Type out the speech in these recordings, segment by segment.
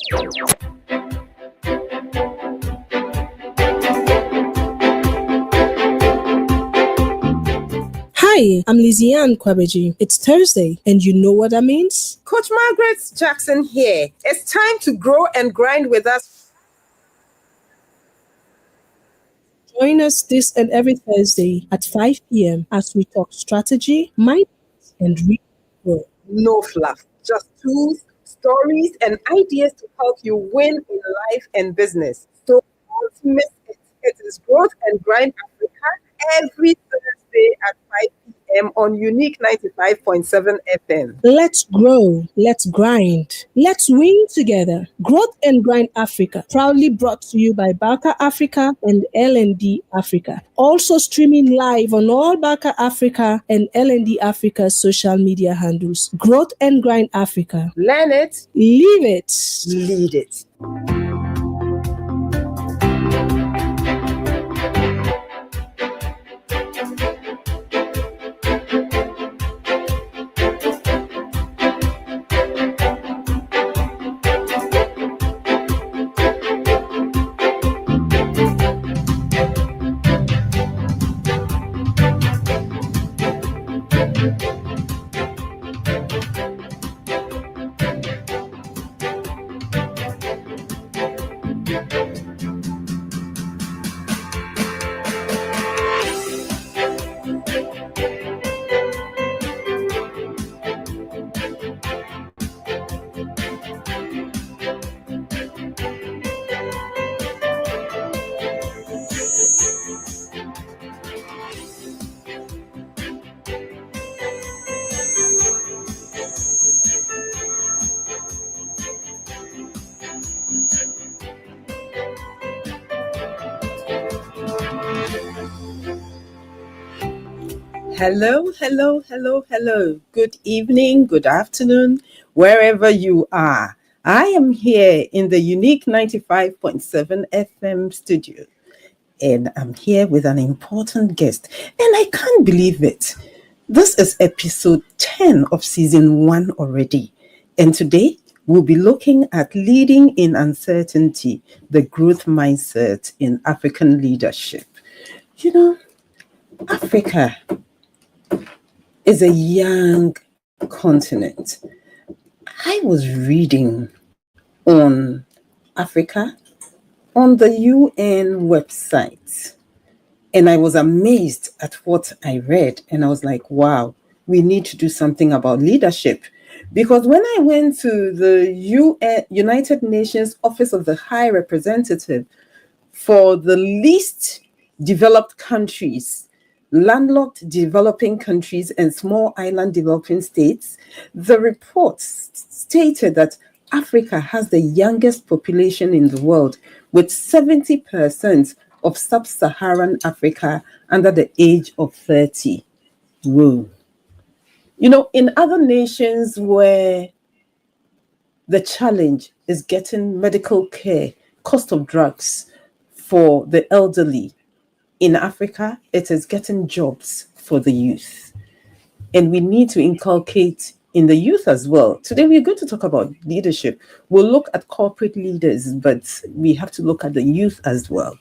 Hi, I'm Liziane Kwabeji. It's Thursday, and you know what that means? Coach Margaret Jackson here. It's time to grow and grind with us. Join us this and every Thursday at 5 p.m. as we talk strategy, mindset, and real growth. No fluff, just tools, stories, and ideas to help you win in life and business. So don't miss it. It is Growth and Grind Africa every Thursday at 5 p.m. on Unique 95.7 FM. Let's grow, let's grind, let's win together. Growth and Grind Africa, proudly brought to you by Barker Africa and L&D Africa. Also streaming live on all Barker Africa and L&D Africa social media handles. Growth and Grind Africa. Learn it, Live it. lead it. Hello. Good evening, good afternoon, wherever you are. I am here in the Unique 95.7 FM studio, and I'm here with an important guest, and I can't believe it. This is episode 10 of season 1 already, and today we'll be looking at leading in uncertainty, the growth mindset in African leadership. You know, Africa is a young continent. I was reading on Africa on the UN website, and I was amazed at what I read. And I was like, wow, we need to do something about leadership. Because when I went to the United Nations Office of the High Representative for the least developed countries, landlocked developing countries and small island developing states, the report stated that Africa has the youngest population in the world, with 70% of sub-Saharan Africa under the age of 30. Whoa. You know, in other nations where the challenge is getting medical care, cost of drugs for the elderly, in Africa, it is getting jobs for the youth. And we need to inculcate in the youth as well. Today, we're going to talk about leadership. We'll look at corporate leaders, but we have to look at the youth as well.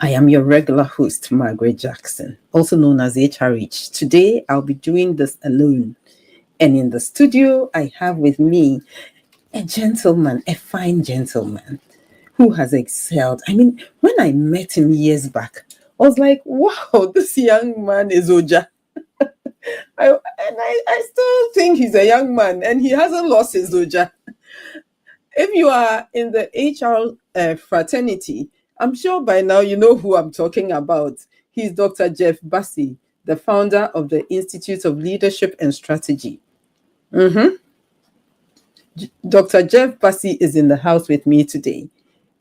I am your regular host, Margaret Jackson, also known as HRH. Today, I'll be doing this alone. And in the studio, I have with me a gentleman, a fine gentleman, who has excelled. I mean, when I met him years back, I was like, wow, this young man is Oja. I still think he's a young man, and he hasn't lost his Oja. If you are in the HR fraternity, I'm sure by now you know who I'm talking about. He's Dr. Jeff Bassey, the founder of the Institute of Leadership and Strategy. Dr. Jeff Bassey is in the house with me today.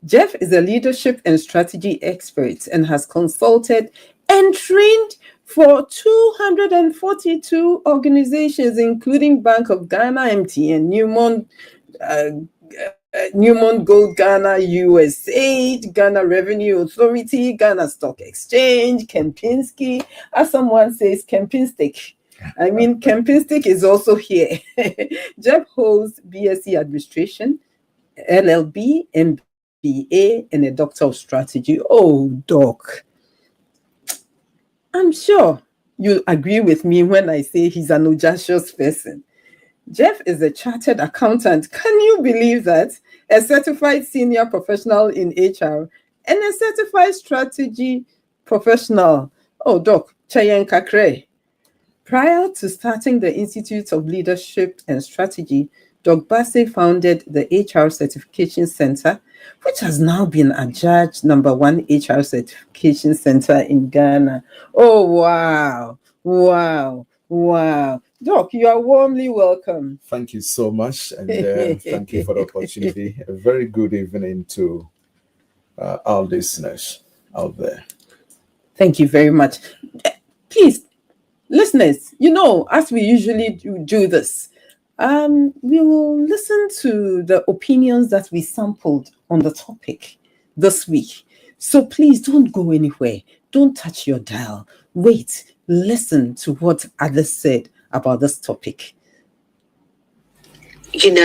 Jeff is a leadership and strategy expert and has consulted and trained for 242 organizations, including Bank of Ghana, MTN, Newmont Gold Ghana, USAID, Ghana Revenue Authority, Ghana Stock Exchange, Kempinski, as someone says, Kempinstick. I mean, Kempinstick is also here. Jeff holds BSc Administration, LLB, MBA, and a Doctor of Strategy. Oh, Doc, I'm sure you agree with me when I say he's an audacious person. Jeff is a chartered accountant. Can you believe that? A certified senior professional in HR and a certified strategy professional. Oh, Doc, Chayen Kakre. Prior to starting the Institute of Leadership and Strategy, Doc Bassey founded the HR Certification Center, which has now been adjudged #1 HR Certification Center in Ghana. Oh, wow, wow, wow. Doc, you are warmly welcome. Thank you so much, and thank you for the opportunity. A very good evening to our listeners out there. Thank you very much. Please, listeners, as we usually do this, we will listen to the opinions that we sampled on the topic this week. So please don't go anywhere. Don't touch your dial. Wait, listen to what others said about this topic. In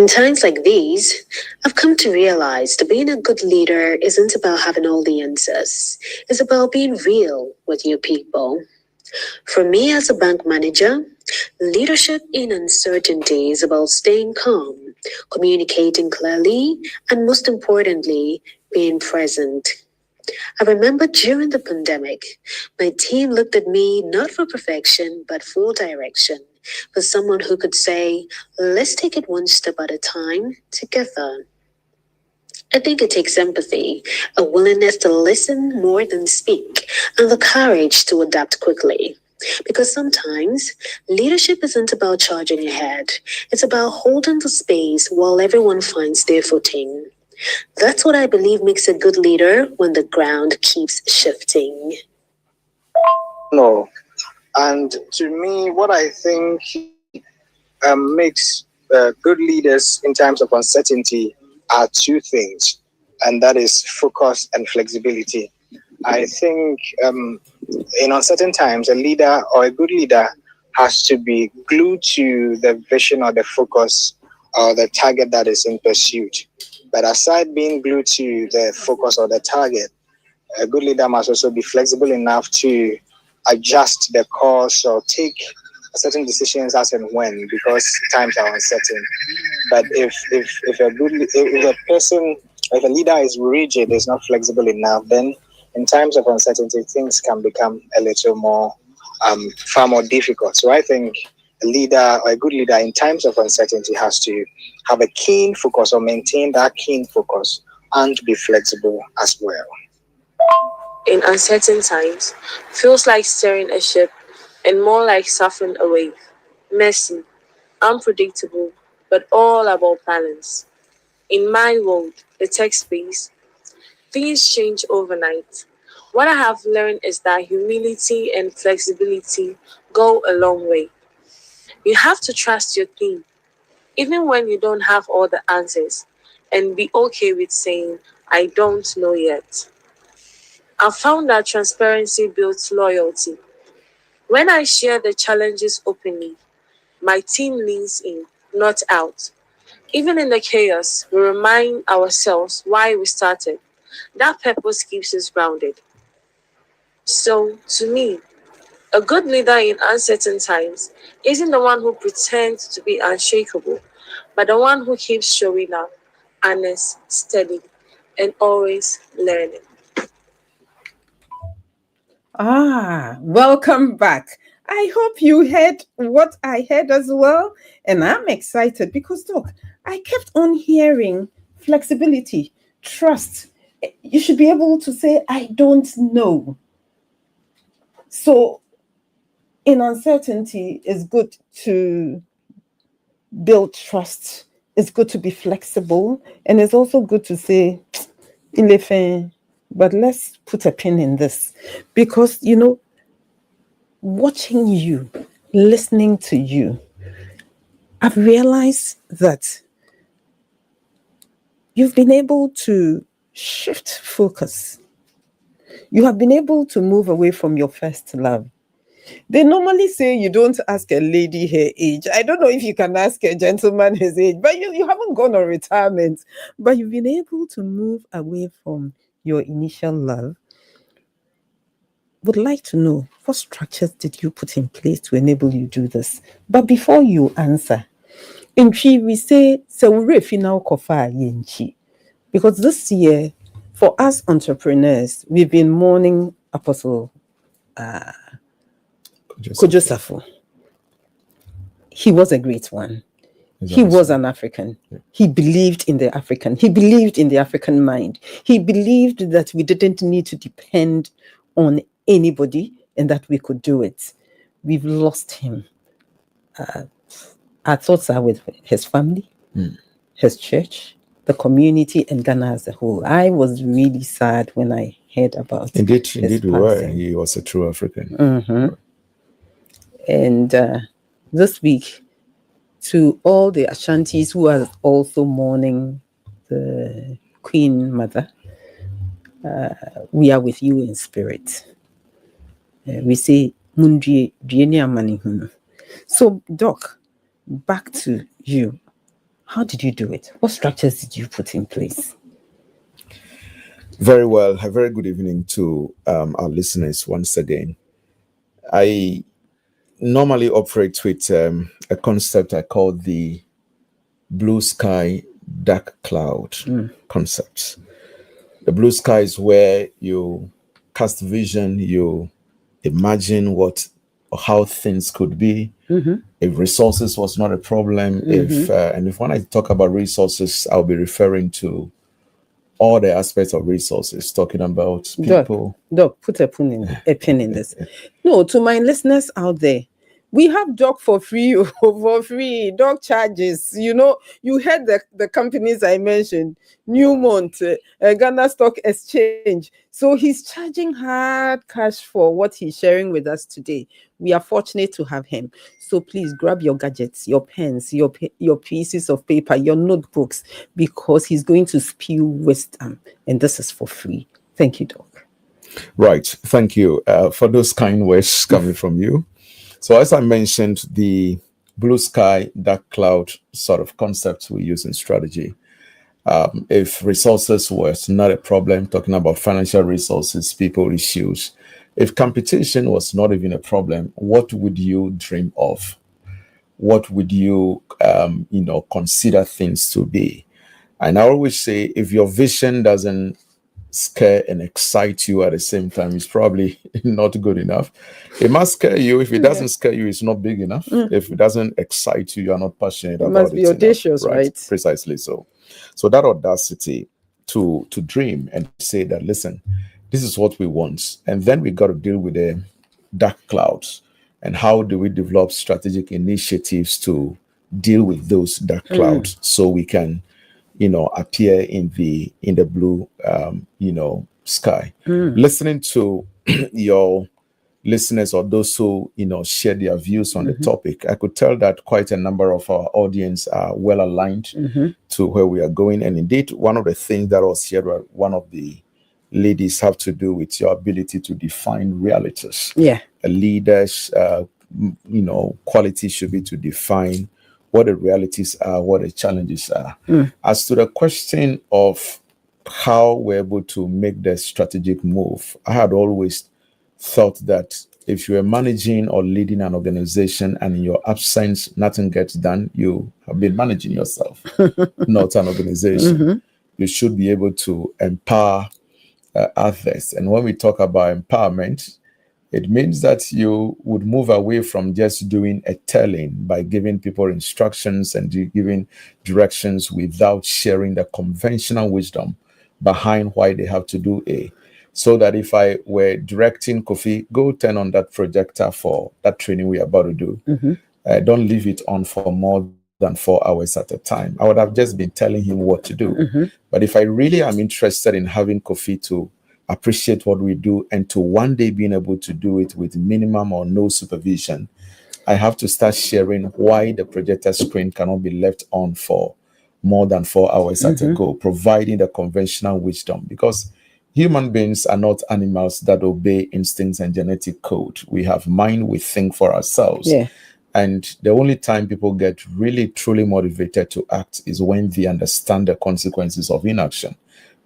times like these, I've come to realize that being a good leader isn't about having all the answers. It's about being real with your people. For me as a bank manager, leadership in uncertainty is about staying calm, communicating clearly, and most importantly, being present. I remember during the pandemic, my team looked at me not for perfection, but for direction. For someone who could say, let's take it one step at a time together. I think it takes empathy, a willingness to listen more than speak, and the courage to adapt quickly. Because sometimes leadership isn't about charging ahead. It's about holding the space while everyone finds their footing. That's what I believe makes a good leader when the ground keeps shifting. No. And to me, what I think makes good leaders in times of uncertainty are two things, and that is focus and flexibility. I think in uncertain times, a leader or a good leader has to be glued to the vision or the focus or the target that is in pursuit. But aside being glued to the focus or the target, a good leader must also be flexible enough to adjust the course or take certain decisions as and when, because times are uncertain. But if a leader is rigid, is not flexible enough, then in times of uncertainty, things can become a little more, far more difficult. So I think a leader or a good leader in times of uncertainty has to have a keen focus or maintain that keen focus and be flexible as well. In uncertain times, feels like steering a ship and more like surfing a wave. Messy, unpredictable, but all about balance. In my world, the tech space, things change overnight. What I have learned is that humility and flexibility go a long way. You have to trust your team, even when you don't have all the answers, and be okay with saying, I don't know yet. I found that transparency builds loyalty. When I share the challenges openly, my team leans in, not out. Even in the chaos, we remind ourselves why we started. That purpose keeps us grounded. So, to me, a good leader in uncertain times isn't the one who pretends to be unshakable, but the one who keeps showing up, honest, steady, and always learning. Welcome back. I hope you heard what I heard as well. And I'm excited because, look, I kept on hearing flexibility, trust. You should be able to say, I don't know. So, in uncertainty, it's good to build trust. It's good to be flexible. And it's also good to say, but let's put a pin in this. Because, watching you, listening to you, I've realized that you've been able to shift focus. You have been able to move away from your first love. They normally say you don't ask a lady her age. I don't know if you can ask a gentleman his age, but you haven't gone on retirement, but you've been able to move away from your initial love. Would like to know, what structures did you put in place to enable you do this? But before you answer, in Chi, we say, because this year, for us entrepreneurs, we've been mourning Apostle Kojo Safo. He was a great one. He was an African. He believed in the African. He believed in the African mind. He believed that we didn't need to depend on anybody and that we could do it. We've lost him. Our thoughts are with his family, his church, the community, and Ghana as a whole. I was really sad when I heard about Indeed, his we were. passing. He was a true African. Mhm. And this week, to all the Ashantis who are also mourning the Queen Mother, we are with you in spirit. We say, Mundri Dienia Manihunu. So, Doc, back to you. How did you do it? What structures did you put in place? Very well. A very good evening to our listeners once again. I normally operate with a concept I call the blue sky, dark cloud concept. The blue sky is where you cast vision, you imagine what or how things could be. If resources was not a problem, if when I talk about resources, I'll be referring to all the aspects of resources, talking about people. Doc, put a pin in this. No, to my listeners out there, we have Doc for free, for free. Doc charges. You know, you heard the companies I mentioned, Newmont, Ghana Stock Exchange. So he's charging hard cash for what he's sharing with us today. We are fortunate to have him. So please grab your gadgets, your pens, your pieces of paper, your notebooks, because he's going to spew wisdom. And this is for free. Thank you, Doc. Right. Thank you for those kind words coming from you. So as I mentioned, the blue sky, dark cloud sort of concept we use in strategy. If resources was not a problem, talking about financial resources, people issues, if competition was not even a problem, what would you dream of? What would you, consider things to be? And I always say, if your vision doesn't scare and excite you at the same time, it's probably not good enough. It must scare you. If it doesn't scare you, it's not big enough. If it doesn't excite you, you are not passionate about it. It must be audacious, right? Precisely so. So that audacity to dream and say that, listen, this is what we want. And then we got to deal with the dark clouds. And how do we develop strategic initiatives to deal with those dark clouds so we can appear in the blue, sky. Listening to your listeners or those who, share their views on the topic, I could tell that quite a number of our audience are well aligned to where we are going. And indeed, one of the things that was shared by one of the ladies have to do with your ability to define realities. Yeah. A leader's, quality should be to define what the realities are, what the challenges are. As to the question of how we're able to make the strategic move, I had always thought that if you are managing or leading an organization and in your absence, nothing gets done, you have been managing yourself, not an organization. You should be able to empower others. And when we talk about empowerment, it means that you would move away from just doing a telling by giving people instructions and giving directions without sharing the conventional wisdom behind why they have to do A. So that if I were directing Kofi, go turn on that projector for that training we are about to do. Don't leave it on for more than 4 hours at a time. I would have just been telling him what to do. But if I really am interested in having Kofi to appreciate what we do and to one day being able to do it with minimum or no supervision, I have to start sharing why the projector screen cannot be left on for more than 4 hours at a go, providing the conventional wisdom. Because human beings are not animals that obey instincts and genetic code. We have mind, we think for ourselves. Yeah. And the only time people get really, truly motivated to act is when they understand the consequences of inaction.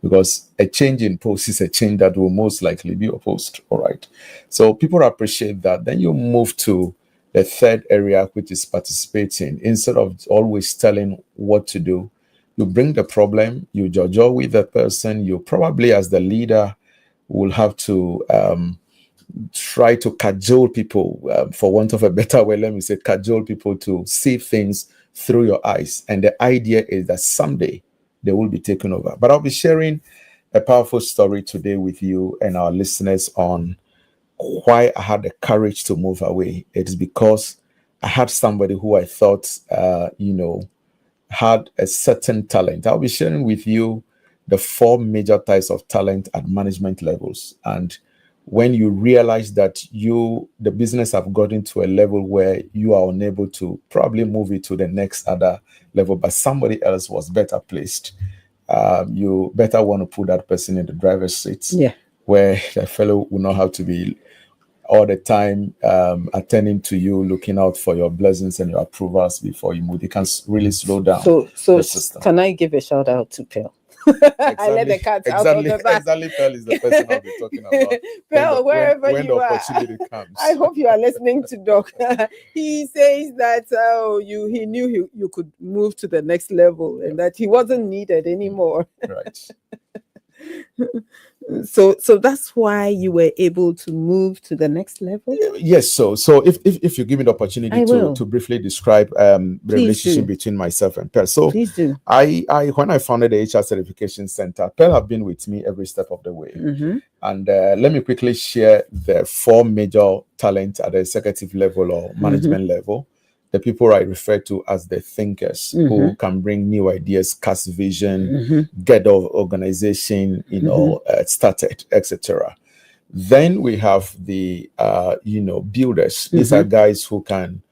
Because a change in post is a change that will most likely be opposed. All right. So people appreciate that. Then you move to the third area, which is participating. Instead of always telling what to do, you bring the problem, you judge with the person. You probably, as the leader, will have to try to cajole people, for want of a better way, let me say, cajole people to see things through your eyes. And the idea is that someday they will be taken over. But I'll be sharing a powerful story today with you and our listeners on why I had the courage to move away. It is because I had somebody who I thought, had a certain talent. I'll be sharing with you the 4 major types of talent at management levels. And when you realize that the business have gotten to a level where you are unable to probably move it to the next other level, but somebody else was better placed, you better want to put that person in the driver's seat, where the fellow will not have to be all the time attending to you, looking out for your blessings and your approvals before you move. It can really slow down So the system. can I give a shout out to Pearl? I let the cat out of the bag. Exactly, Pearl is the person I'll be talking about. Pearl, wherever when you the are, opportunity comes. I hope you are listening to Doc. He says that he knew you could move to the next level and that he wasn't needed anymore. Right. So that's why you were able to move to the next level? Yes. So if you give me the opportunity to briefly describe the relationship between myself and Pearl. So please do. I when I founded the HR Certification Center, Pearl have been with me every step of the way. Mm-hmm. And let me quickly share the 4 major talents at the executive level or management level. The people I refer to as the thinkers, who can bring new ideas, cast vision, get the organization, started, etc. Then we have the, builders. These are guys who can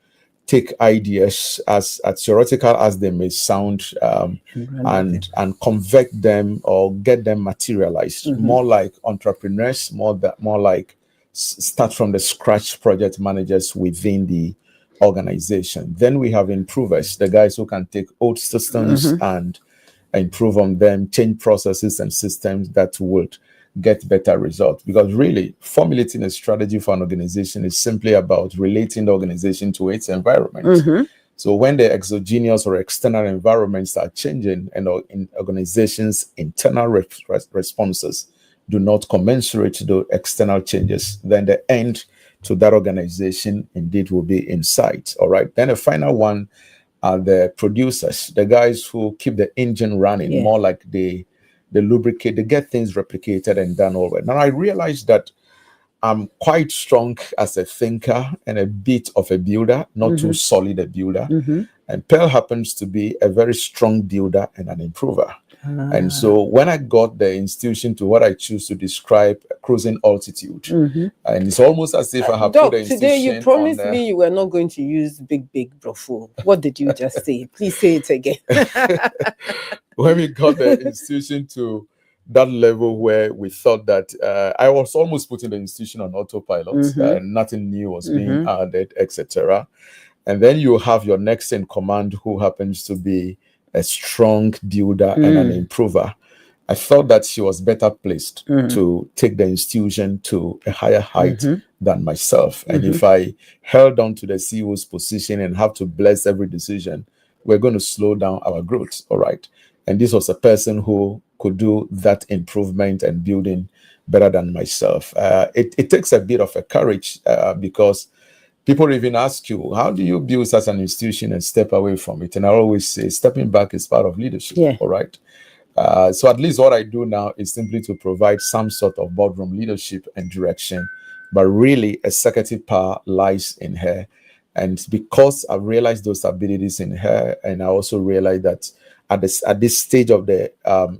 take ideas as theoretical as they may sound, and convert them or get them materialized. More like entrepreneurs, more like start from the scratch project managers within the organization. Then we have improvers, the guys who can take old systems and improve on them, change processes and systems that would get better results. Because really, formulating a strategy for an organization is simply about relating the organization to its environment. So when the exogenous or external environments are changing and in organizations' internal responses do not commensurate to the external changes, then the end to that organization indeed will be in sight. All right. Then the final one are the producers, the guys who keep the engine running, more like they lubricate, they get things replicated and done over. Now I realized that I'm quite strong as a thinker and a bit of a builder, not too solid a builder. And Pearl happens to be a very strong builder and an improver. And so when I got the institution to what I choose to describe cruising altitude, and it's almost as if I have Doc, put the institution today you promised me you were not going to use big brofo. What did you just say? Please say it again. When we got the institution to that level where we thought that I was almost putting the institution on autopilot, nothing new was being added, etc. And then you have your next in command, who happens to be a strong builder and an improver. I thought that she was better placed to take the institution to a higher height than myself. And if I held on to the CEO's position and have to bless every decision, we're going to slow down our growth. All right. And this was a person who could do that improvement and building better than myself. It takes a bit of a courage because people even ask you, how do you build such an institution and step away from it? And I always say, stepping back is part of leadership. Yeah. All right. So at least what I do now is simply to provide some sort of boardroom leadership and direction. But really, executive power lies in her. And because I've realized those abilities in her, and I also realized that at this stage of the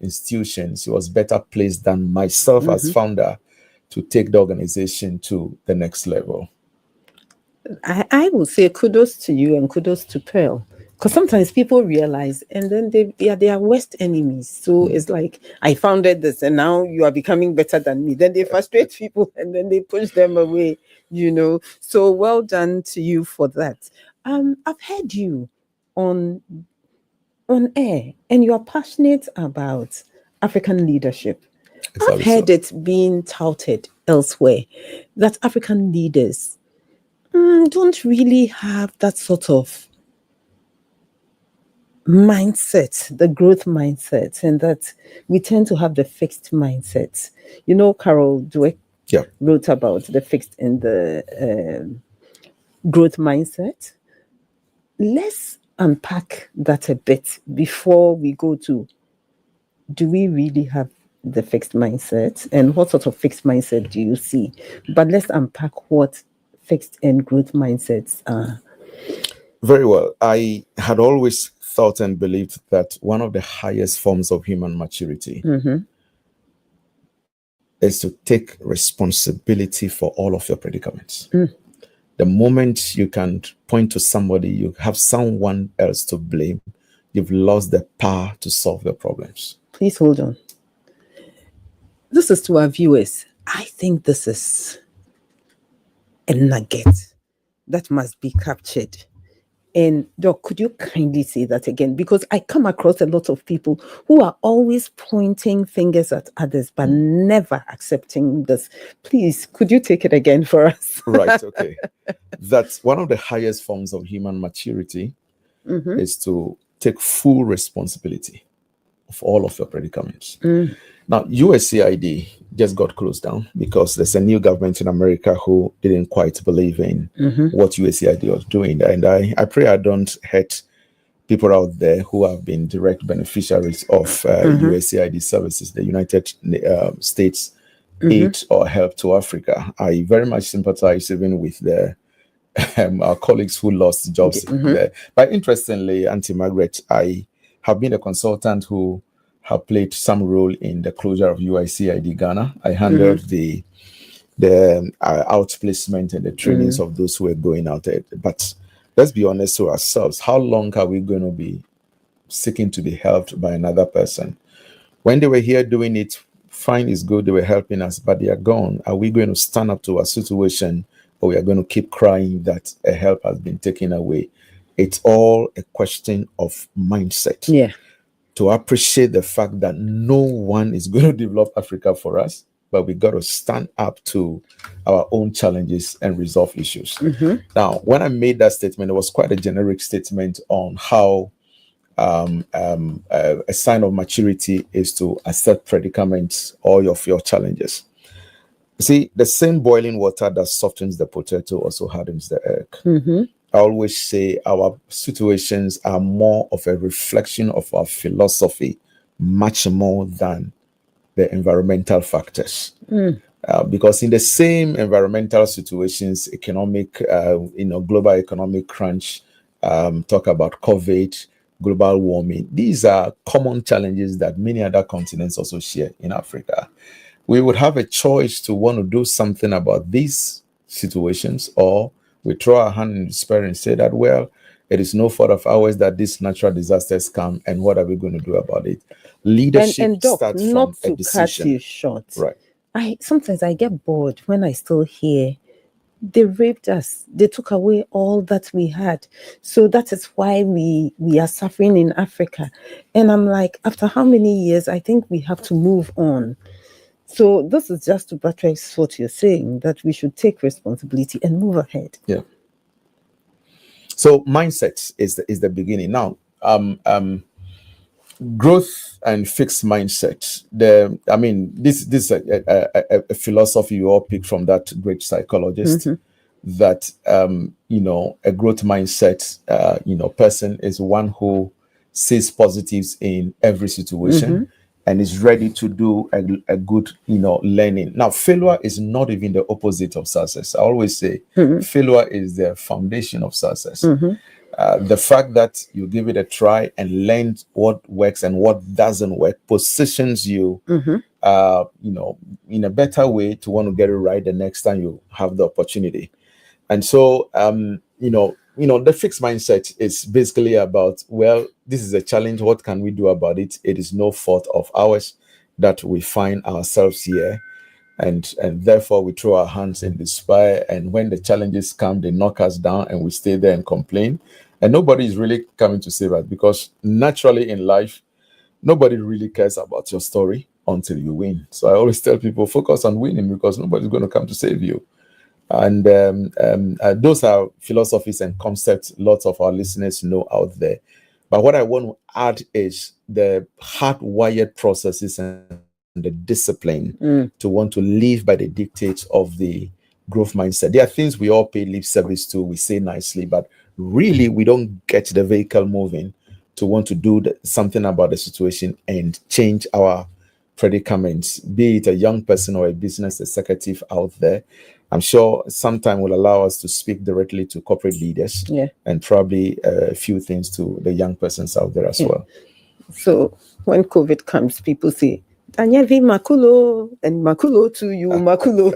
institution, she was better placed than myself as founder to take the organization to the next level. I will say kudos to you and kudos to Pearl. Because sometimes people realize and then they are their worst enemies. So it's like, I founded this and now you are becoming better than me. Then they frustrate people and then they push them away, So well done to you for that. I've heard you on air and you are passionate about African leadership. I've heard it being touted elsewhere that African leaders don't really have that sort of mindset, the growth mindset, and that we tend to have the fixed mindset. Carol Dweck wrote about the fixed and the growth mindset. Let's unpack that a bit before we go to, do we really have the fixed mindset, and what sort of fixed mindset do you see? But let's unpack what fixed and growth mindsets are. Very well. I had always thought and believed that one of the highest forms of human maturity is to take responsibility for all of your predicaments. The moment you can point to somebody, you have someone else to blame, you've lost the power to solve your problems. Please hold on. This is to our viewers. I think this is a nugget that must be captured. And Doc, could you kindly say that again? Because I come across a lot of people who are always pointing fingers at others, but never accepting this. Please, could you take it again for us? Right, okay. That's one of the highest forms of human maturity is to take full responsibility of all of your predicaments. Now, USAID just got closed down because there's a new government in America who didn't quite believe in what USAID was doing. And I pray I don't hurt people out there who have been direct beneficiaries of USAID services, the United States aid or help to Africa. I very much sympathize even with our colleagues who lost jobs there. But interestingly, Auntie Margaret, I have been a consultant who have played some role in the closure of USAID Ghana. I handled the outplacement and the trainings of those who were going out there. But let's be honest to ourselves. How long are we going to be seeking to be helped by another person? When they were here doing it, fine, is good, they were helping us, but they are gone. Are we going to stand up to a situation, or we are going to keep crying that a help has been taken away? It's all a question of mindset. Yeah. To appreciate the fact that no one is going to develop Africa for us, but we got to stand up to our own challenges and resolve issues. Now, when I made that statement, it was quite a generic statement on how a sign of maturity is to accept predicaments, all of your challenges. See, the same boiling water that softens the potato also hardens the egg. I always say our situations are more of a reflection of our philosophy, much more than the environmental factors. Because in the same environmental situations, economic, global economic crunch, talk about COVID, global warming, these are common challenges that many other continents also share in Africa. We would have a choice to want to do something about these situations, or we throw our hand in despair and say that, well, it is no fault of ours that these natural disasters come, and what are we going to do about it? Leadership and Doc, starts not from a to decision. cut you short. Right. Sometimes I get bored when I still hear they raped us. They took away all that we had. So that is why we are suffering in Africa. And I'm like, after how many years? I think we have to move on. So this is just to buttress what you're saying, that we should take responsibility and move ahead. Yeah. So mindset is the beginning. Now, growth and fixed mindset. This is a philosophy you all pick from that great psychologist. That a growth mindset, person is one who sees positives in every situation. And is ready to do a good, learning. Now, failure is not even the opposite of success. I always say failure is the foundation of success. The fact that you give it a try and learn what works and what doesn't work positions you, in a better way to want to get it right the next time you have the opportunity. And so, the fixed mindset is basically about, well, this is a challenge. What can we do about it? It is no fault of ours that we find ourselves here. And therefore we throw our hands in despair. And when the challenges come, they knock us down and we stay there and complain. And nobody is really coming to save us, because naturally in life, nobody really cares about your story until you win. So I always tell people, focus on winning, because nobody's going to come to save you. And those are philosophies and concepts lots of our listeners know out there. But what I want to add is the hardwired processes and the discipline to want to live by the dictates of the growth mindset. There are things we all pay lip service to, we say nicely, but really we don't get the vehicle moving to want to do something about the situation and change our predicaments, be it a young person or a business executive out there. I'm sure sometime will allow us to speak directly to corporate leaders, and probably a few things to the young persons out there as well. So when COVID comes, people say, Danyevi Makulo, and Makulo to you, Makulo.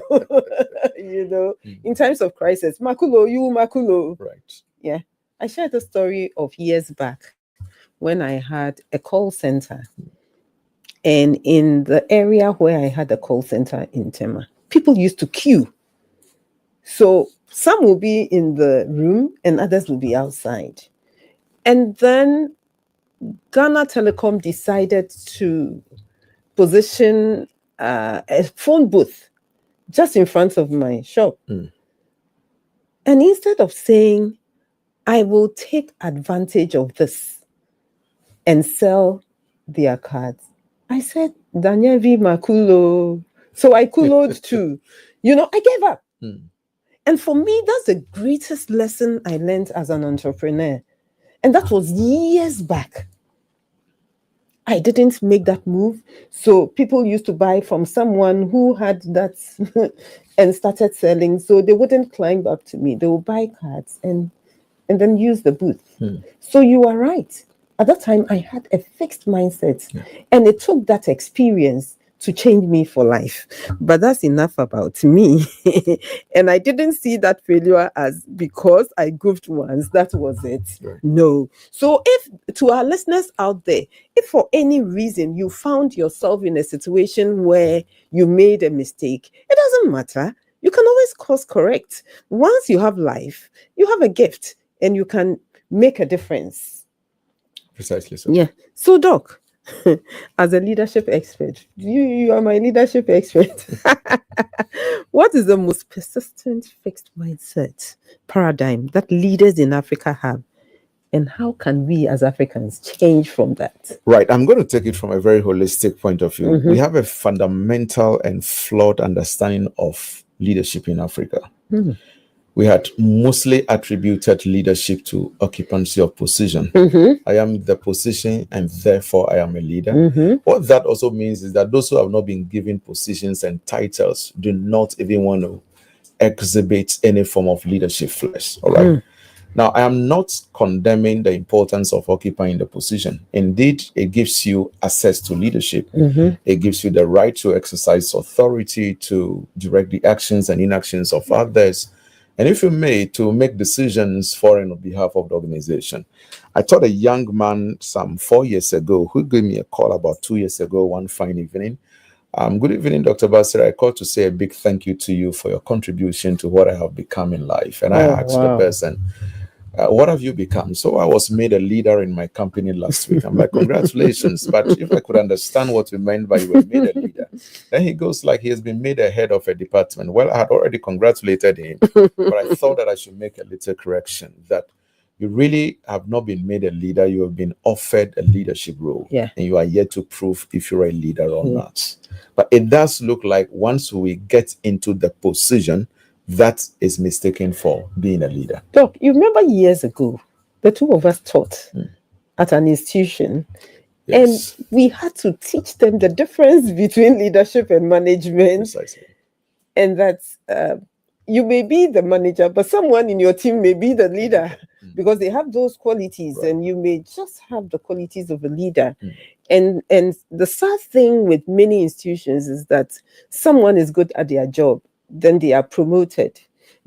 In times of crisis, Makulo, you, Makulo. Right. Yeah. I shared a story of years back when I had a call center. And in the area where I had a call center in Tema, people used to queue. So some will be in the room and others will be outside. And then Ghana Telecom decided to position a phone booth just in front of my shop. And instead of saying, I will take advantage of this and sell their cards, I said, Danyevi Makulo. So I kuloed too. I gave up. And for me, that's the greatest lesson I learned as an entrepreneur. And that was years back. I didn't make that move. So people used to buy from someone who had that and started selling. So they wouldn't climb up to me. They would buy cards and then use the booth. So you are right. At that time, I had a fixed mindset. And it took that experience to change me for life. But that's enough about me. And I didn't see that failure as because I goofed once, that was it. Right. No. So if, to our listeners out there, if for any reason you found yourself in a situation where you made a mistake, it doesn't matter. You can always course correct. Once you have life, you have a gift and you can make a difference. Precisely so. Yeah. So, Doc, as a leadership expert, you are my leadership expert. What is the most persistent fixed mindset paradigm that leaders in Africa have? And how can we as Africans change from that? Right. I'm going to take it from a very holistic point of view. We have a fundamental and flawed understanding of leadership in Africa. We had mostly attributed leadership to occupancy of position. I am the position and therefore I am a leader. What that also means is that those who have not been given positions and titles do not even want to exhibit any form of leadership flesh. All right. Now, I am not condemning the importance of occupying the position. Indeed, it gives you access to leadership. It gives you the right to exercise authority, to direct the actions and inactions of others. And if you may, to make decisions for and on behalf of the organization. I taught a young man some 4 years ago who gave me a call about 2 years ago, one fine evening. Good evening, Dr. Basir. I called to say a big thank you to you for your contribution to what I have become in life. And I asked the person, what have you become? So I was made a leader in my company last week. I'm like, congratulations. But if I could understand what you meant by you were made a leader. Then he goes like he has been made a head of a department. Well, I had already congratulated him, but I thought that I should make a little correction that you really have not been made a leader. You have been offered a leadership role. And you are yet to prove if you're a leader or not. But it does look like once we get into the position, that is mistaken for being a leader. Doc, you remember years ago, the two of us taught at an institution, and we had to teach them the difference between leadership and management. Precisely. And that you may be the manager, but someone in your team may be the leader because they have those qualities, and you may just have the qualities of a leader. And the sad thing with many institutions is that someone is good at their job, then they are promoted.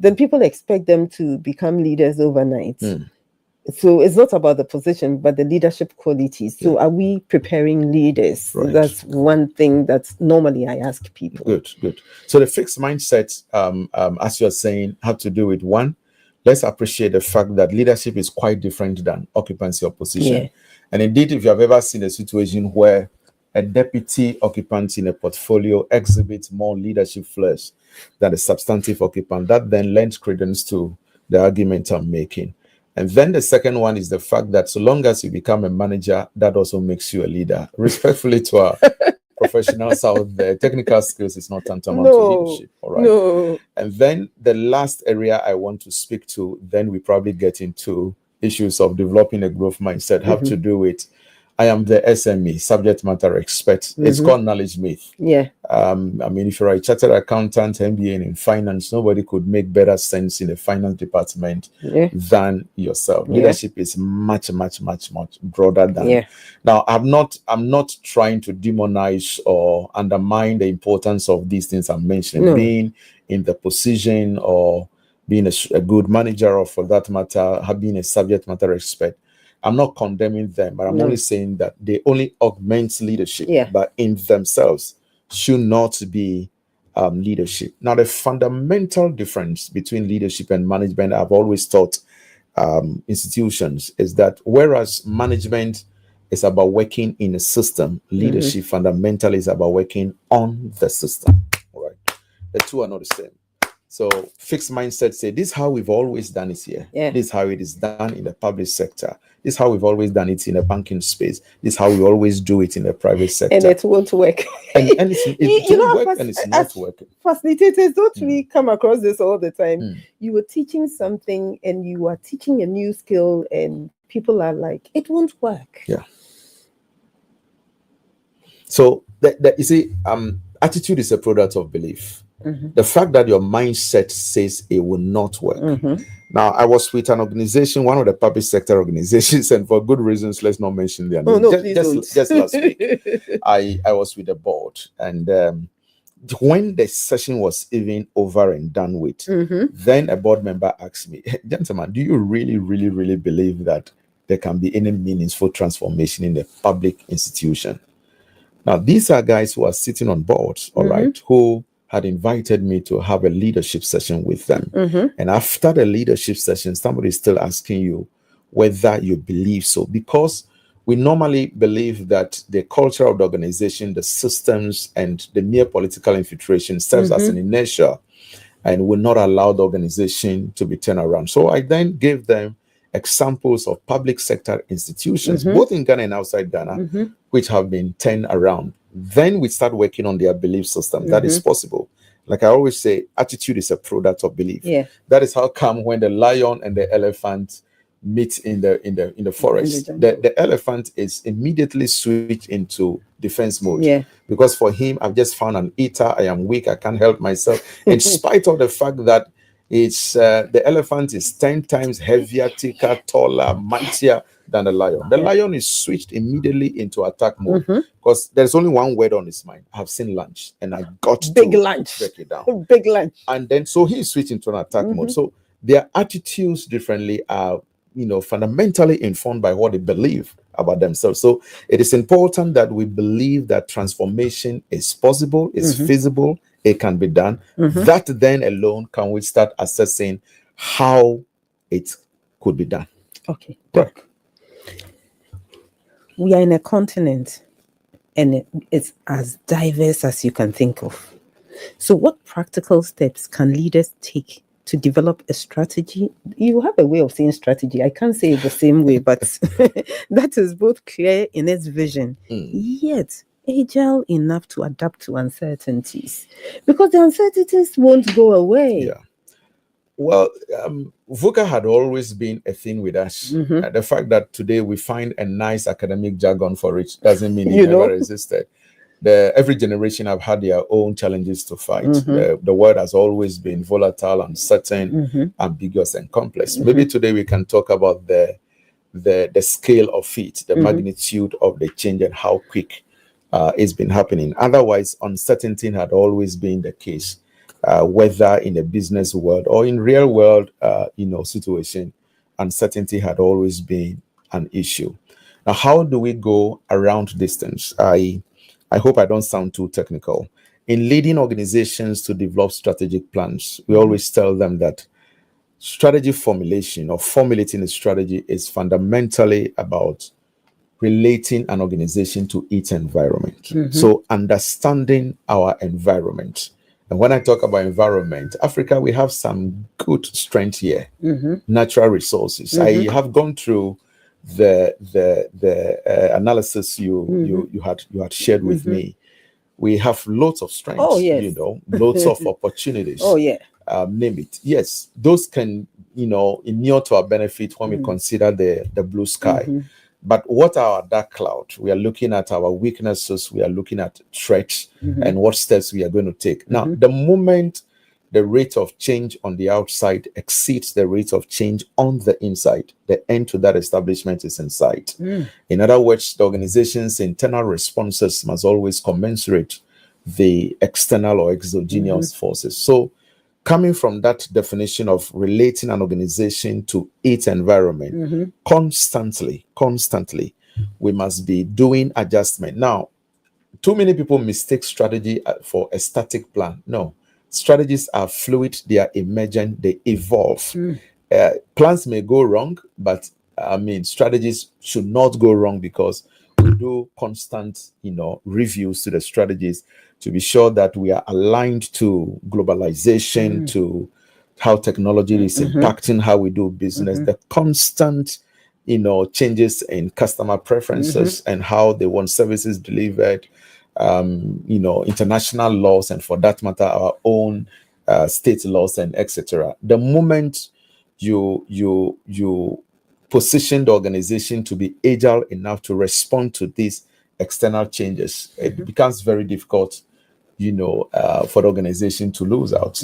then people expect them to become leaders overnight. So it's not about the position, but the leadership qualities. So are we preparing leaders? Right. That's one thing that normally I ask people. Good. So the fixed mindset, as you're saying, have to do with one, let's appreciate the fact that leadership is quite different than occupancy of position. Yeah. And indeed, if you have ever seen a situation where a deputy occupant in a portfolio exhibits more leadership flares than a substantive occupant, that then lends credence to the argument I'm making. And then the second one is the fact that so long as you become a manager, that also makes you a leader. Respectfully to our professionals out there, technical skills is not tantamount to leadership. All right. No. And then the last area I want to speak to, then we probably get into issues of developing a growth mindset, have to do with I am the SME, subject matter expert. It's called knowledge myth. Yeah. I mean, if you're a chartered accountant, MBA in finance, nobody could make better sense in the finance department than yourself. Leadership is much broader than. Now, I'm not trying to demonize or undermine the importance of these things I'm mentioning. Being in the position or being a good manager, or for that matter, being a subject matter expert. I'm not condemning them, but I'm only saying that they only augment leadership, but in themselves should not be leadership. Now, the fundamental difference between leadership and management, I've always taught institutions, is that whereas management is about working in a system, leadership fundamentally is about working on the system. All right, the two are not the same. So fixed mindset say, this is how we've always done it here. This is how it is done in the public sector. This is how we've always done it in the banking space. This is how we always do it in the private sector. And it won't work. And it won't work, and it's not working. Facilitators, don't we come across this all the time? You were teaching something and you are teaching a new skill and people are like, it won't work. Yeah. So you see, attitude is a product of belief. The fact that your mindset says it will not work. Now, I was with an organization, one of the public sector organizations, and for good reasons, let's not mention their name. Just last week, I was with the board, and when the session was even over and done with, then a board member asked me, gentlemen, do you really believe that there can be any meaningful transformation in the public institution? Now, these are guys who are sitting on boards, all right, who had invited me to have a leadership session with them. And after the leadership session, somebody is still asking you whether you believe so. Because we normally believe that the culture of the organization, the systems, and the mere political infiltration serves as an inertia and will not allow the organization to be turned around. So I then gave them examples of public sector institutions, both in Ghana and outside Ghana, which have been turned around. Then we start working on their belief system. That is possible. Like I always say, attitude is a product of belief. That is how come when the lion and the elephant meet in the forest, the elephant is immediately switched into defense mode. Because for him, I've just found an eater. I am weak. I can't help myself. In spite of the fact that it's the elephant is 10 times heavier, thicker, taller, mightier than the lion. The lion is switched immediately into attack mode because there's only one word on his mind. I've seen lunch and I got big to lunch. break it down. Big lunch. And then so he's switched into an attack mode. So their attitudes differently are, fundamentally informed by what they believe about themselves. So it is important that we believe that transformation is possible, is feasible, it can be done. That then alone can we start assessing how it could be done. Okay. Right. We are in a continent and it's as diverse as you can think of. So what practical steps can leaders take to develop a strategy? You have a way of saying strategy. I can't say it the same way, but that is both clear in its vision, yet agile enough to adapt to uncertainties, because the uncertainties won't go away. Yeah. Well, VUCA had always been a thing with us. The fact that today we find a nice academic jargon for it doesn't mean it never existed. Every generation have had their own challenges to fight. The world has always been volatile, uncertain, ambiguous, and complex. Maybe today we can talk about the scale of it, the magnitude of the change, and how quick it's been happening. Otherwise, uncertainty had always been the case. whether in the business world or in real world, situation, uncertainty had always been an issue. Now, how do we go around these things? I hope I don't sound too technical. In leading organizations to develop strategic plans, we always tell them that strategy formulation or formulating a strategy is fundamentally about relating an organization to its environment. So understanding our environment. And when I talk about environment, Africa, we have some good strength here, natural resources. I have gone through the analysis you had shared with me. We have lots of strengths, Oh, yes. Lots of opportunities. Oh, yeah. Name it. Yes, those can, inure to our benefit when we consider the blue sky. But what are our dark clouds? We are looking at our weaknesses. We are looking at threats and what steps we are going to take. Now, the moment the rate of change on the outside exceeds the rate of change on the inside, the end to that establishment is in sight. In other words, the organization's internal responses must always commensurate the external or exogenous forces. So, coming from that definition of relating an organization to its environment, constantly, we must be doing adjustment. Now, too many people mistake strategy for a static plan. No, strategies are fluid, they are emergent, they evolve. Plans may go wrong, but strategies should not go wrong because we do constant, reviews to the strategies to be sure that we are aligned to globalization, to how technology is impacting how we do business, the constant, changes in customer preferences and how they want services delivered, international laws, and for that matter, our own state laws and etc. The moment you position the organization to be agile enough to respond to these external changes, it becomes very difficult, for the organization to lose out.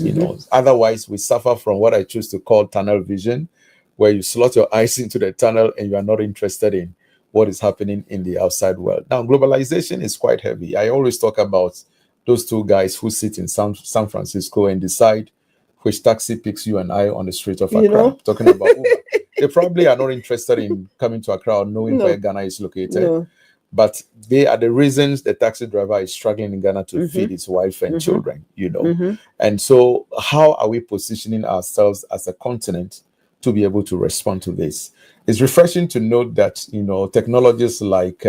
Otherwise, we suffer from what I choose to call tunnel vision, where you slot your eyes into the tunnel and you are not interested in what is happening in the outside world. Now, globalization is quite heavy. I always talk about those two guys who sit in San Francisco and decide which taxi picks you and I on the street of Accra. Talking about Uber. They probably are not interested in coming to Accra or knowing where Ghana is located. But they are the reasons the taxi driver is struggling in Ghana to feed his wife and children, And so how are we positioning ourselves as a continent to be able to respond to this? It's refreshing to note that, technologies like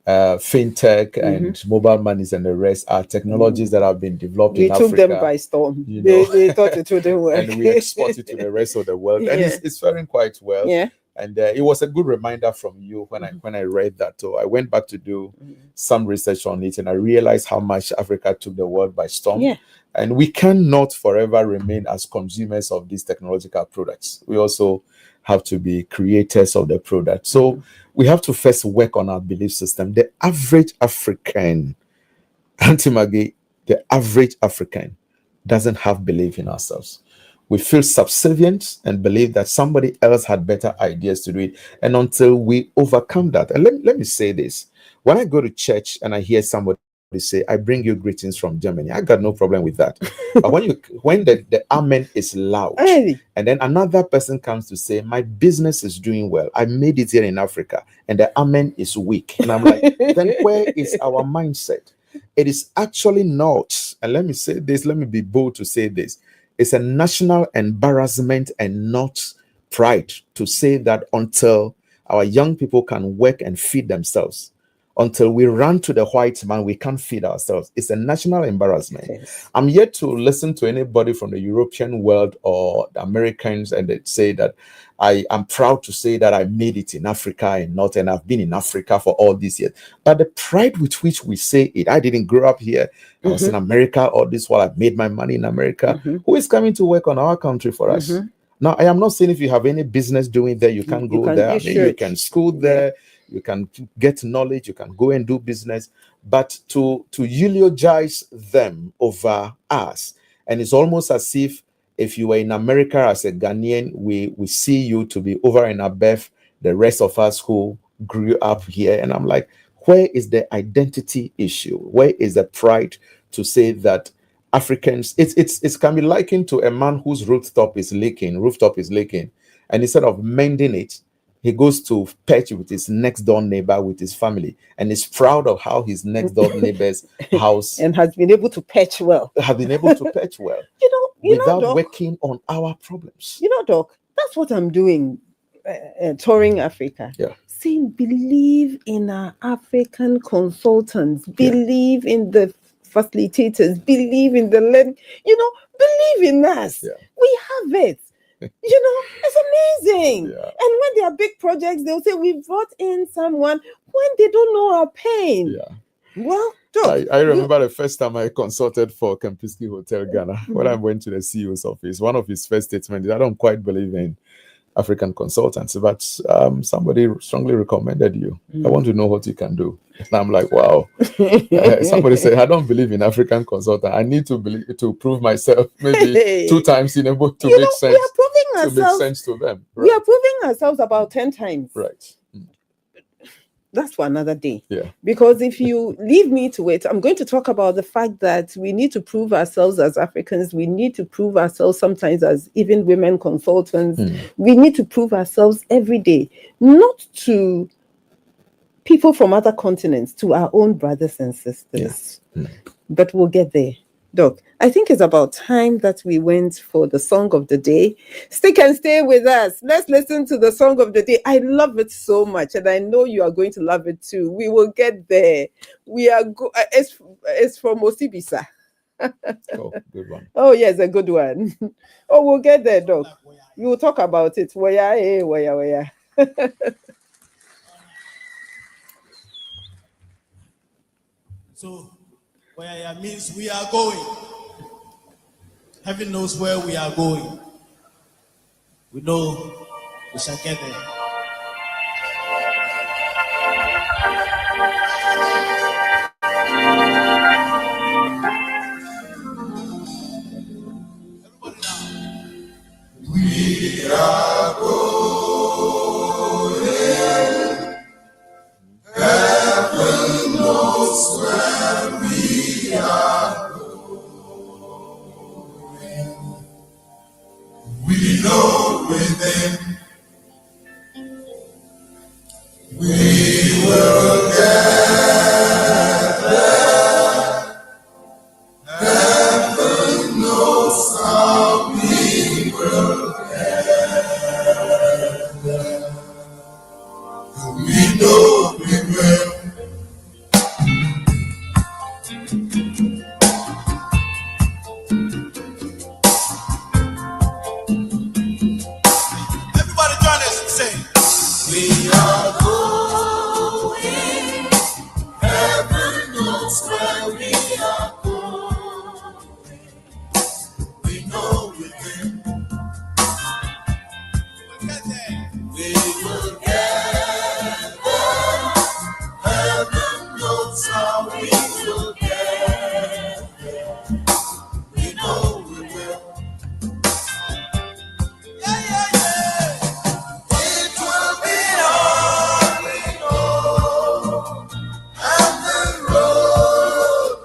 fintech and mobile monies and the rest are technologies that have been developed in Africa. We took them by storm. They thought it wouldn't work. And we export it to the rest of the world. And it's faring quite well. Yeah. And it was a good reminder from you when I read that. So I went back to do some research on it, and I realized how much Africa took the world by storm. Yeah. And we cannot forever remain as consumers of these technological products. We also have to be creators of the product. So we have to first work on our belief system. The average African, Auntie Maggie, the average African doesn't have belief in ourselves. We feel subservient and believe that somebody else had better ideas to do it. And until we overcome that, and let me say this. When I go to church and I hear somebody say, I bring you greetings from Germany, I got no problem with that. But when the amen is loud, and then another person comes to say, my business is doing well, I made it here in Africa, and the amen is weak. And I'm like, then where is our mindset? It is actually not, and let me say this, let me be bold to say this. It's a national embarrassment and not pride to say that until our young people can work and feed themselves, until we run to the white man, we can't feed ourselves. It's a national embarrassment. Yes. I'm yet to listen to anybody from the European world or the Americans and they say that I am proud to say that I made it in Africa and I've been in Africa for all these years. But the pride with which we say it, I didn't grow up here. I was in America all this while I made my money in America. Who is coming to work on our country for us? Now, I am not saying if you have any business doing there, you can go there. You can school there. You can get knowledge. You can go and do business. But to eulogize them over us, and it's almost as if you were in America as a Ghanaian, we see you to be over and above the rest of us who grew up here. And I'm like, where is the identity issue? Where is the pride to say that Africans, it can be likened to a man whose rooftop is leaking, and instead of mending it, he goes to patch with his next door neighbor, with his family, and is proud of how his next door neighbor's house and has been able to patch well. Without Doc, working on our problems. Doc, that's what I'm doing, touring Africa. Yeah. Saying, believe in our African consultants, believe in the facilitators, believe in the believe in us. Yeah. We have it. It's amazing. Yeah. And when there are big projects, they'll say, we brought in someone when they don't know our pain. Yeah. Well, Doc, I remember the first time I consulted for Kempinski Hotel Ghana, when I went to the CEO's office. One of his first statements is, I don't quite believe in African consultants, but somebody strongly recommended you. I want to know what you can do. And I'm like, wow. Somebody said, I don't believe in African consultant. I need to prove myself maybe 2 times in able to make sense. We are proving ourselves. Make sense to them. Right. We are proving ourselves about 10 times. Right. That's for another day. Yeah. Because if you leave me to it, I'm going to talk about the fact that we need to prove ourselves as Africans. We need to prove ourselves sometimes as even women consultants. We need to prove ourselves every day, not to people from other continents, to our own brothers and sisters. Yeah. But we'll get there. Doc, I think it's about time that we went for the song of the day. Stick and stay with us. Let's listen to the song of the day. I love it so much, and I know you are going to love it too. We will get there. We are it's from Osibisa. Oh, good one. Oh, yes, a good one. Oh, we'll get there, Doc. We will talk about it. Where. So, where means we are going. Heaven knows where we are going. We know we shall get there. Everybody now. We are going. Heaven knows where we are going. We know within we will get there. Heaven knows how we will get there. We know we will. We are going, heaven knows where we are going. We know within we will get there. Heaven knows how we will get there. We know we will. It will be all we know, and the road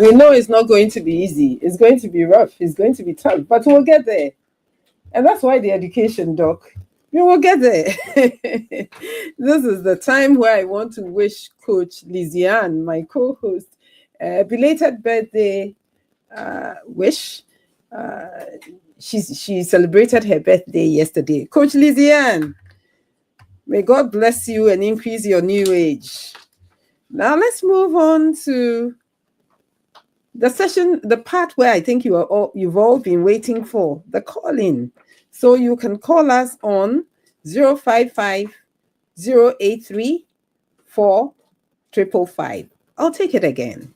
We know it's not going to be easy. It's going to be rough. It's going to be tough, but we'll get there. And that's why the education, Doc. We will get there. This is the time where I want to wish Coach Liziane, my co-host, a belated birthday wish. She celebrated her birthday yesterday. Coach Liziane, may God bless you and increase your new age. Now let's move on to the session, the part where I think you've all been waiting for, the call-in. So you can call us on 055-083-4555. I'll take it again.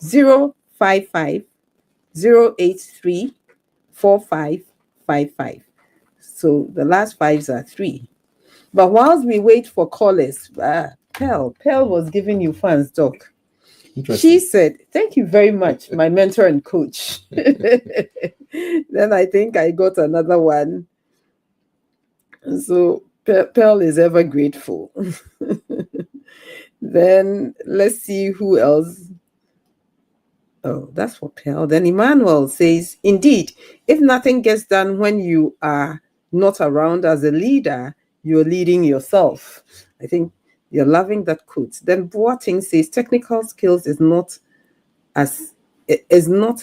055-083-4555. So the last fives are 3. But whilst we wait for callers, Pearl was giving you fans, Doc. She said, "Thank you very much, my mentor and coach." Then I think I got another one. So Pearl is ever grateful. Then let's see who else. Oh, that's for Pearl. Then Emmanuel says, "Indeed, if nothing gets done when you are not around as a leader, you're leading yourself." I think you're loving that quote. Then Boating says, "Technical skills is not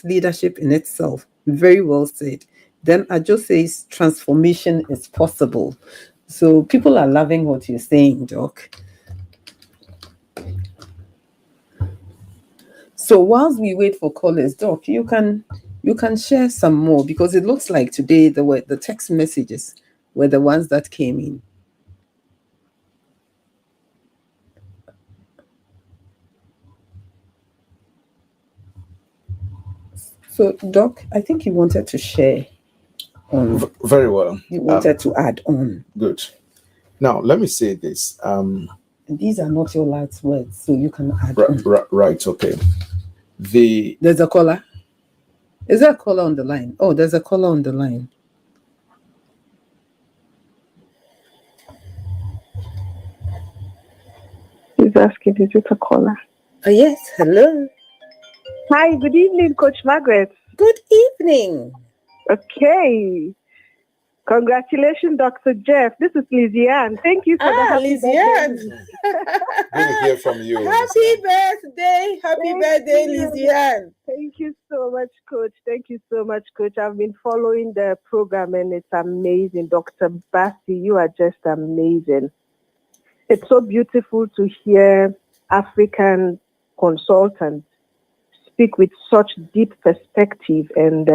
leadership in itself." Very well said. Then Ajo says, "Transformation is possible." So people are loving what you're saying, Doc. So whilst we wait for callers, Doc, you can share some more, because it looks like today the text messages were the ones that came in. So, Doc, I think you wanted to share on. Very well. You wanted to add on. Good. Now, let me say this. These are not your last words, so you can add on. Right, okay. There's a caller. Is there a caller on the line? Oh, there's a caller on the line. He's asking, is it a caller? Yes, hello. Hi, good evening, Coach Margaret. Good evening. Okay. Congratulations, Dr. Jeff. This is Liziane. Thank you for the Liziane. Good to hear from you. Happy birthday. Happy birthday, Liziane. Thank you so much, Coach. Thank you so much, Coach. I've been following the program and it's amazing. Dr. Bassi, you are just amazing. It's so beautiful to hear African consultants speak with such deep perspective, and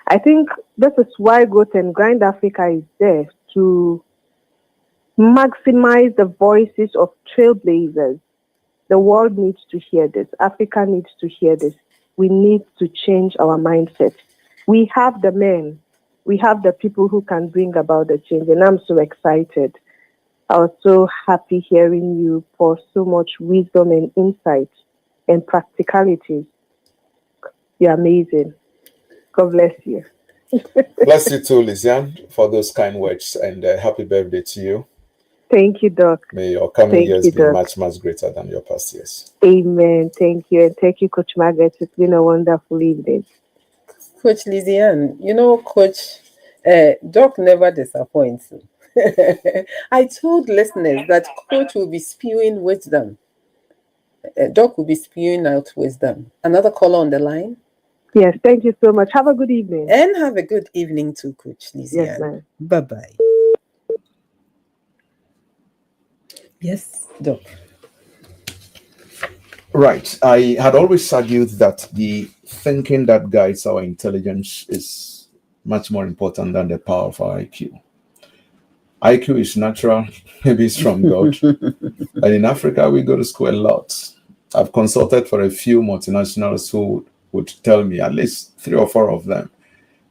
I think this is why Growth and Grind Africa is there, to maximize the voices of trailblazers. The world needs to hear this. Africa needs to hear this. We need to change our mindset. We have the men. We have the people who can bring about the change, and I'm so excited. I was so happy hearing you pour so much wisdom and insight and practicalities. You're amazing. God bless you. Bless you too, Liziane, for those kind words, and happy birthday to you. Thank you, Doc. May your coming years be Doc. much, much greater than your past years. Amen. Thank you. And thank you, Coach Margaret. It's been a wonderful evening. Coach Liziane, you know, Coach, Doc never disappoints. I told listeners that Coach will be spewing wisdom. Doc will be spewing out wisdom. Another caller on the line? Yes, thank you so much. Have a good evening. And have a good evening too, Coach Liziane. Yes, ma'am. Bye-bye. Yes, Doc. Right. I had always argued that the thinking that guides our intelligence is much more important than the power of our IQ. IQ is natural, maybe it's from God. And in Africa, we go to school a lot. I've consulted for a few multinationals who would tell me, at least 3 or 4 of them,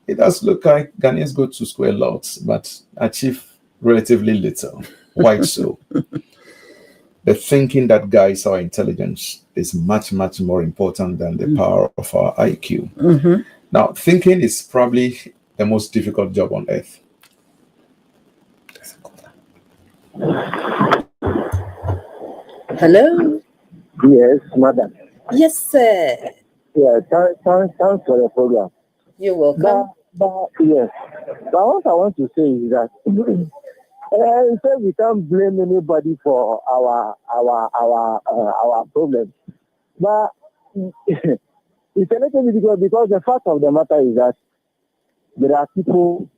it does look like Ghanaians go to school a lot, but achieve relatively little. Why so? The thinking that guides our intelligence is much, much more important than the power of our IQ. Mm-hmm. Now, thinking is probably the most difficult job on earth. Hello? Yes, madam. Yes, sir. Yeah, thanks for the program. You're welcome. Yes. But what I want to say is that we can't blame anybody for our problems. But it's a little bit difficult because the fact of the matter is that there are people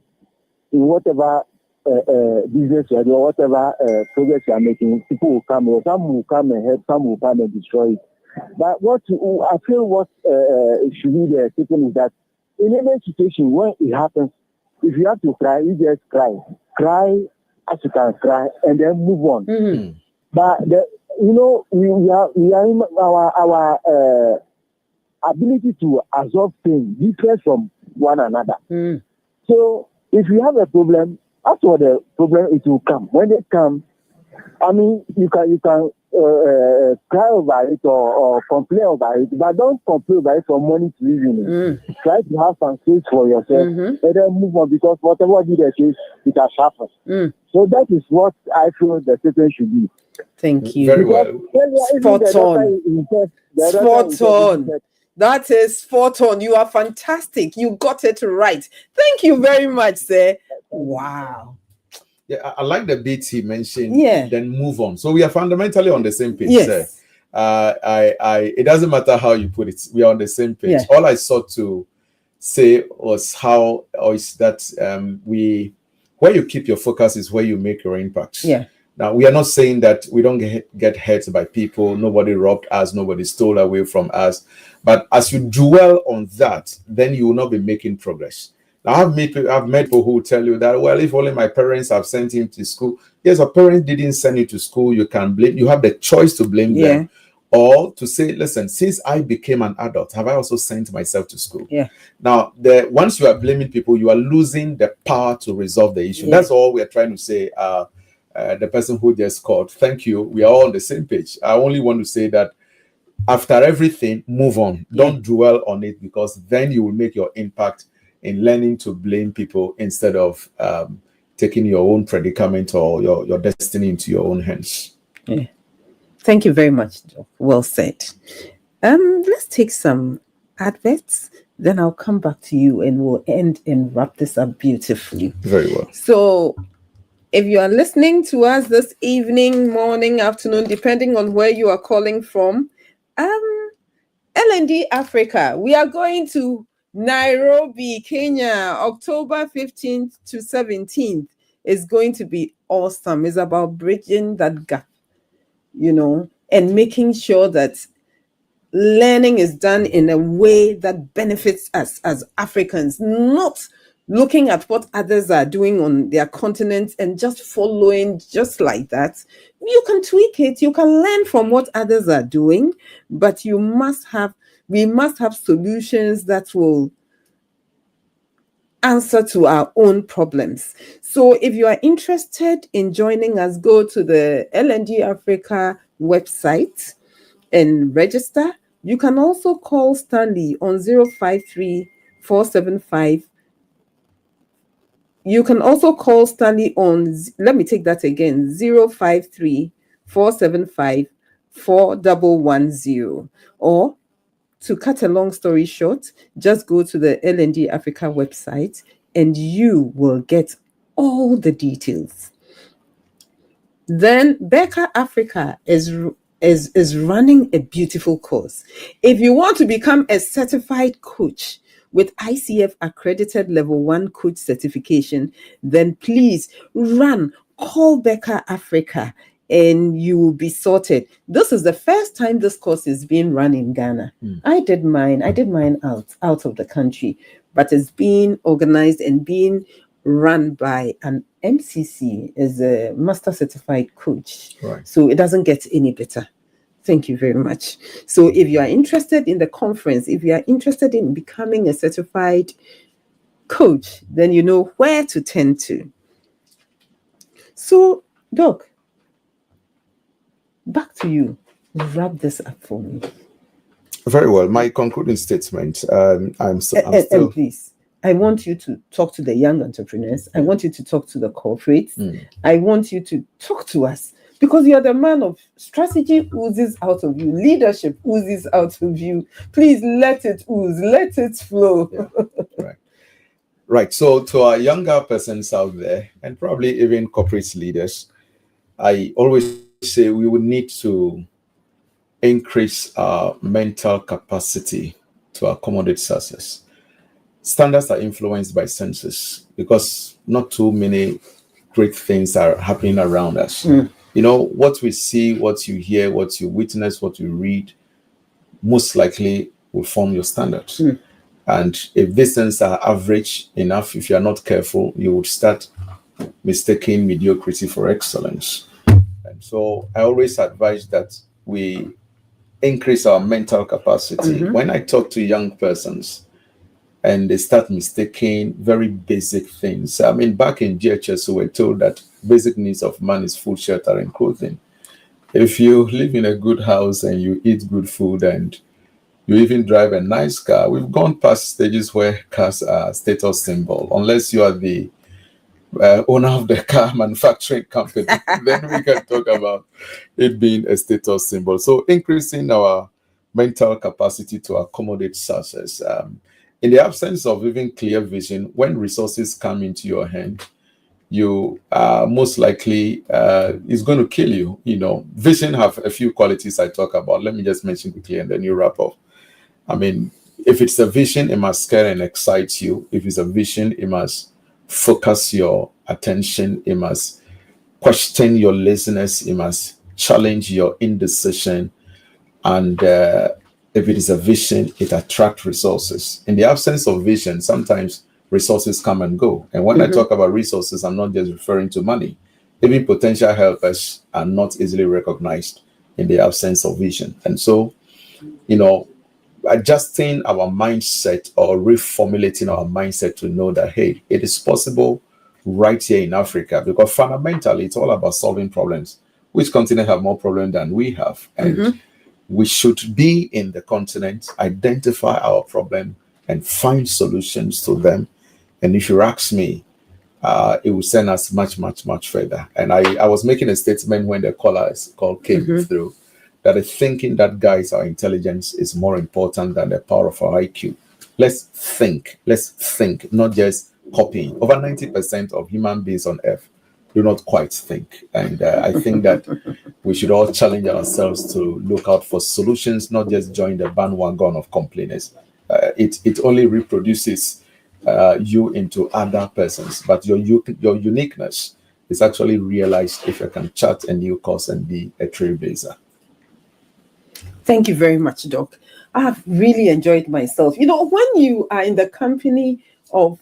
in whatever business you are doing, whatever progress you are making, people will come. Some will come and help, some will come and destroy it. But I feel what should be the statement is that in any situation when it happens, if you have to cry, you just cry as you can cry, and then move on. Mm-hmm. But we are in our ability to absorb things different from one another. Mm. So if you have a problem, after the problem it will come. When it comes, I mean, you can cry over it or complain about it, but don't complain about it from morning to evening. Try to have some space for yourself and then move on, because whatever you do, it has happened. So that is what I feel the situation should be. Thank you. Very well. Spot on. Spot on. That is spot on. You are fantastic. You got it right. Thank you very much, sir. Wow. Yeah, I like the bits he mentioned. Yeah. Then move on. So we are fundamentally on the same page. Yes. It doesn't matter how you put it. We are on the same page. Yeah. All I sought to say was that where you keep your focus is where you make your impact. Yeah. Now, we are not saying that we don't get hurt by people. Nobody robbed us. Nobody stole away from us. But as you dwell on that, then you will not be making progress. Now, I've met people who tell you that, well, if only my parents have sent him to school. Yes, a parent didn't send you to school. You can blame. You have the choice to blame them, or to say, listen, since I became an adult, have I also sent myself to school? Yeah. Now, once you are blaming people, you are losing the power to resolve the issue. That's all we are trying to say. The person who just called, thank you. We are all on the same page. I only want to say that after everything, move on. Don't dwell on it, because then you will make your impact in learning to blame people instead of taking your own predicament or your destiny into your own hands. Yeah. Thank you very much. Well said. Let's take some adverts. Then I'll come back to you and we'll end and wrap this up beautifully. Very well. So, if you are listening to us this evening, morning, afternoon, depending on where you are calling from, L&D Africa, we are going to Nairobi, Kenya, October 15th to 17th. Is going to be awesome. It's about bridging that gap, and making sure that learning is done in a way that benefits us as Africans, not looking at what others are doing on their continent and just following just like that. You can tweak it. You can learn from what others are doing, but we must have solutions that will answer to our own problems. So if you are interested in joining us, go to the L&D Africa website and register. You can also call Stanley on 053-475. You can also call Stanley on, let me take that again, 053-475-4110. Or, to cut a long story short, just go to the L&D Africa website and you will get all the details. Then Becca Africa is running a beautiful course. If you want to become a certified coach with ICF accredited level 1 coach certification, then please call Becca Africa and you will be sorted. This is the first time this course is being run in Ghana. I did mine out of the country, but it's being organized and being run by an MCC, as a master certified coach. Right. So it doesn't get any better. Thank you very much. So if you are interested in the conference, if you are interested in becoming a certified coach, then you know where to turn to. So, Doc, back to you. Wrap this up for me. Very well. My concluding statement. I'm still. And please, I want you to talk to the young entrepreneurs. I want you to talk to the corporates. I want you to talk to us, because you're the man of strategy, oozes out of you, leadership oozes out of you. Please let it ooze, let it flow. Yeah. Right. So to our younger persons out there, and probably even corporate leaders, I always say we would need to increase our mental capacity to accommodate success. Standards are influenced by senses because not too many great things are happening around us. You know, what we see, what you hear, what you witness, what you read, most likely will form your standards. And if these things are average enough, if you're not careful, you would start mistaking mediocrity for excellence. And so I always advise that we increase our mental capacity. When I talk to young persons and they start mistaking very basic things, I mean, back in GHS, we were told that basic needs of man is food, shelter, and clothing. If you live in a good house and you eat good food and you even drive a nice car, we've gone past stages where cars are status symbol. Unless you are the owner of the car manufacturing company, then we can talk about it being a status symbol. So increasing our mental capacity to accommodate success. In the absence of even clear vision, when resources come into your hand, you most likely is going to kill you. You know, vision have a few qualities I talk about. Let me just mention quickly and then you wrap up. I mean, if it's a vision, it must scare and excite you. If it's a vision, it must focus your attention. It must question your laziness. It must challenge your indecision. And if it is a vision, it attracts resources. In the absence of vision, sometimes resources come and go. And when I talk about resources, I'm not just referring to money. Even potential helpers are not easily recognized in the absence of vision. And so, you know, adjusting our mindset or reformulating our mindset to know that, hey, it is possible right here in Africa, because fundamentally it's all about solving problems. Which continent have more problems than we have? And we should be in the continent, identify our problem and find solutions to them. And if you ask me, it will send us much, much, much further. And I was making a statement when the call came through, that thinking that guides our intelligence is more important than the power of our IQ. Let's think, not just copying. Over 90% of human beings on earth do not quite think. And I think that we should all challenge ourselves to look out for solutions, not just join the bandwagon of complainers. It only reproduces you into other persons, but your uniqueness is actually realized if you can chart a new course and be a trailblazer. Thank you very much, Doc. I have really enjoyed myself. You know, when you are in the company of,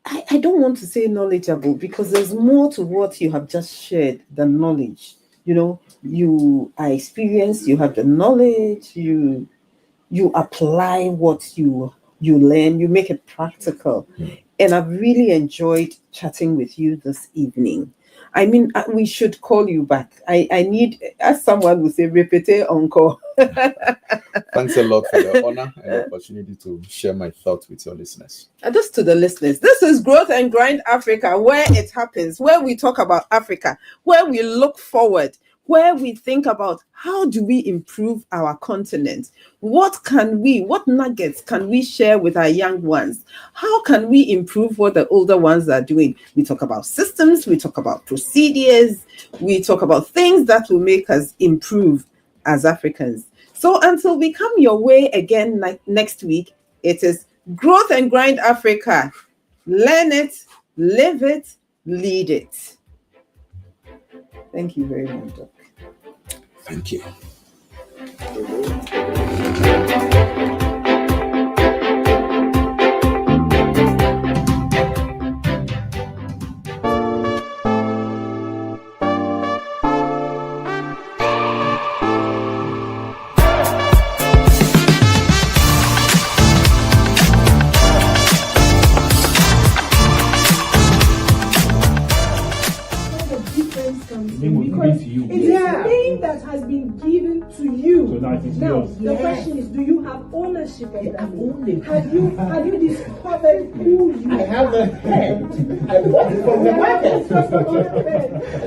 I don't want to say knowledgeable, because there's more to what you have just shared than knowledge. You know, you are experienced, you have the knowledge, you apply what you learn, you make it practical. And I've really enjoyed chatting with you this evening. I mean, we should call you back. I need, as someone would say, répéter encore. Thanks a lot for the honor and the opportunity to share my thoughts with your listeners. And just to the listeners, this is Growth and Grind Africa, where it happens, where we talk about Africa, where we look forward, where we think about how do we improve our continent? What nuggets can we share with our young ones? How can we improve what the older ones are doing? We talk about systems, we talk about procedures, we talk about things that will make us improve as Africans. So until we come your way again next week, it is Growth and Grind Africa. Learn it, live it, lead it. Thank you very much, Doc. Thank you. It's a thing that has been given night. It's Now, yours. the question is, do you have ownership of that? I own it. Have you discovered who you I have a head. I bought it from the market.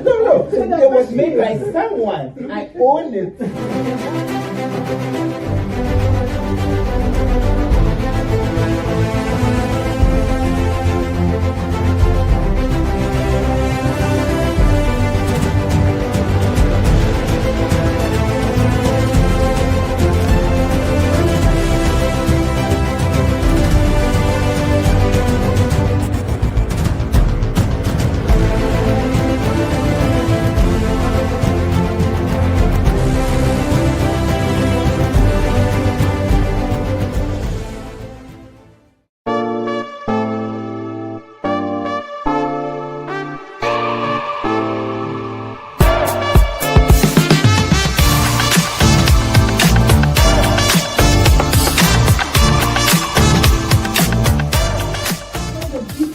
No, it was made by someone. I own it.